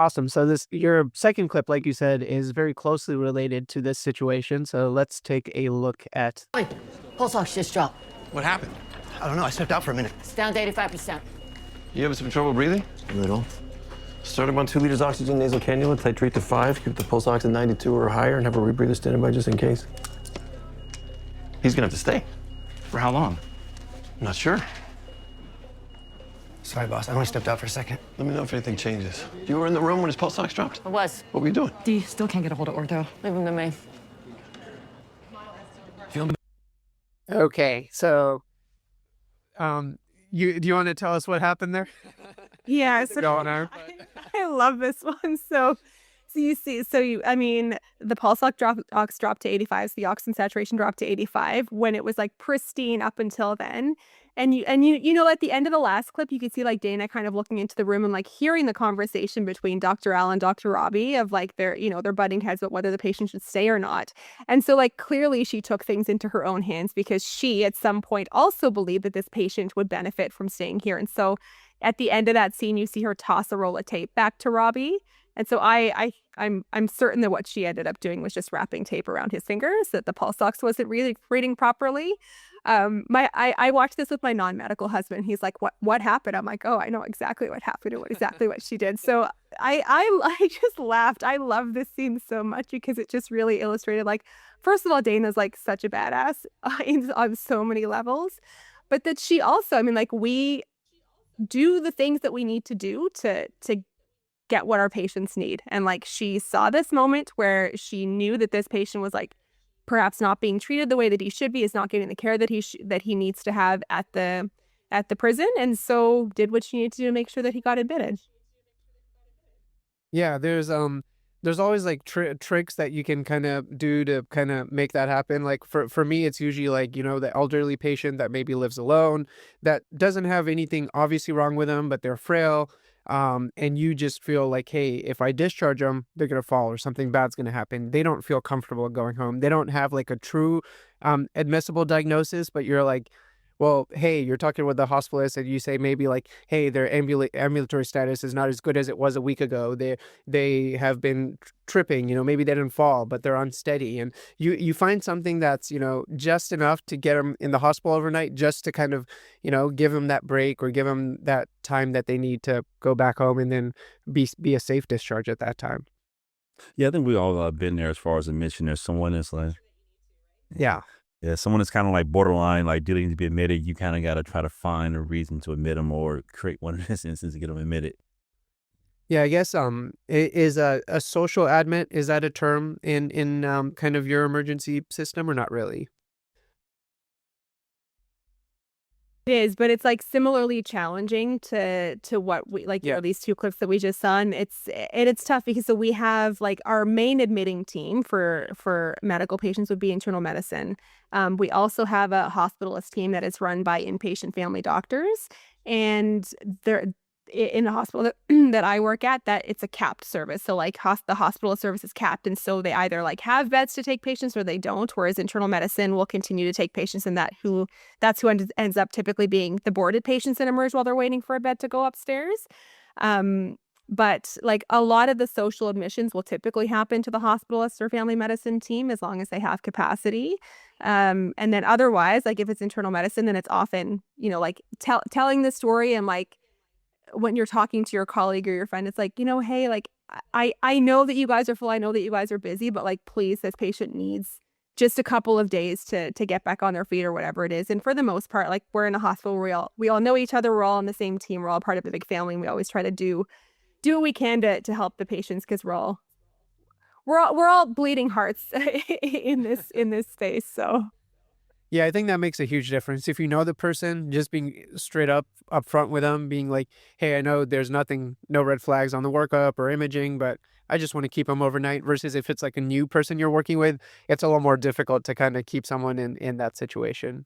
Awesome. So this your second clip, like you said, is very closely related to this situation. So let's take a look at. Wait, pulse ox just dropped. What happened? I don't know. I stepped out for a minute. It's down to 85%. You having some trouble breathing? A little. Start him on 2 liters oxygen nasal cannula, titrate to 5, keep the pulse ox at 92 or higher, and have a rebreather standing by just in case. He's gonna have to stay. For how long? I'm not sure. Sorry, boss. I only stepped out for a second. Let me know if anything changes. You were in the room when his pulse ox dropped? I was. What were you doing? D still can't get a hold of ortho. Leave him to me. Okay, so do you want to tell us what happened there? Yeah, so Go on, Aaron. I love this one. I mean, the pulse ox dropped to 85, so the oxygen saturation dropped to 85 when it was like pristine up until then. And you know, at the end of the last clip, you could see like Dana kind of looking into the room and like hearing the conversation between Dr. Al and Dr. Robbie of like their butting heads about whether the patient should stay or not. And so like clearly she took things into her own hands because she at some point also believed that this patient would benefit from staying here. And so at the end of that scene, you see her toss a roll of tape back to Robbie. And so I'm certain that what she ended up doing was just wrapping tape around his fingers, that the pulse ox wasn't really reading properly. I watched this with my non-medical husband. He's like, what happened? I'm like, oh, I know exactly what happened and exactly what she did. So I just laughed. I love this scene so much because it just really illustrated, like, first of all, Dana's like such a badass on so many levels, but that she also, I mean, like, we do the things that we need to do to get what our patients need. And like, she saw this moment where she knew that this patient was like perhaps not being treated the way that he should be, is not getting the care that he needs to have at the prison, and so did what she needed to do to make sure that he got admitted. Yeah, there's always like tricks that you can kind of do to kind of make that happen. Like for me, it's usually like, the elderly patient that maybe lives alone, that doesn't have anything obviously wrong with them, but they're frail. And you just feel like, hey, if I discharge them, they're going to fall or something bad's going to happen. They don't feel comfortable going home. They don't have like a true admissible diagnosis, but you're like, well, hey, you're talking with the hospitalist and you say maybe like, hey, their ambulatory status is not as good as it was a week ago. They have been tripping, maybe they didn't fall, but they're unsteady. And you find something that's, just enough to get them in the hospital overnight, just to kind of, give them that break or give them that time that they need to go back home and then be a safe discharge at that time. Yeah, I think we all been there as far as admission. There's someone that's like, Yeah. yeah, someone that's kind of like borderline, like dealing to be admitted. You kind of got to try to find a reason to admit them or create one in this instance to get them admitted. Yeah, I guess is a social admit, is that a term in kind of your emergency system or not really? It is, but it's like similarly challenging to what we like, Yeah. these two clips that we just saw. And it's tough because so we have like our main admitting team for medical patients would be internal medicine. We also have a hospitalist team that is run by inpatient family doctors, and they're in the hospital that I work at, that it's a capped service. So like the hospital service is capped. And so they either like have beds to take patients or they don't, whereas internal medicine will continue to take patients, and that's who ends up typically being the boarded patients that emerge while they're waiting for a bed to go upstairs. But like a lot of the social admissions will typically happen to the hospitalist or family medicine team as long as they have capacity. And then otherwise, like if it's internal medicine, then it's often, like telling the story, and like, when you're talking to your colleague or your friend, it's like, hey, like, I know that you guys are full. I know that you guys are busy, but like, please, this patient needs just a couple of days to get back on their feet or whatever it is. And for the most part, like, we're in a hospital where we all know each other. We're all on the same team. We're all part of a big family. And we always try to do what we can to help the patients, because we're all bleeding hearts in this space. So. Yeah, I think that makes a huge difference. If you know the person, just being straight up front with them, being like, hey, I know there's no red flags on the workup or imaging, but I just want to keep them overnight, versus if it's like a new person you're working with, it's a little more difficult to kind of keep someone in that situation.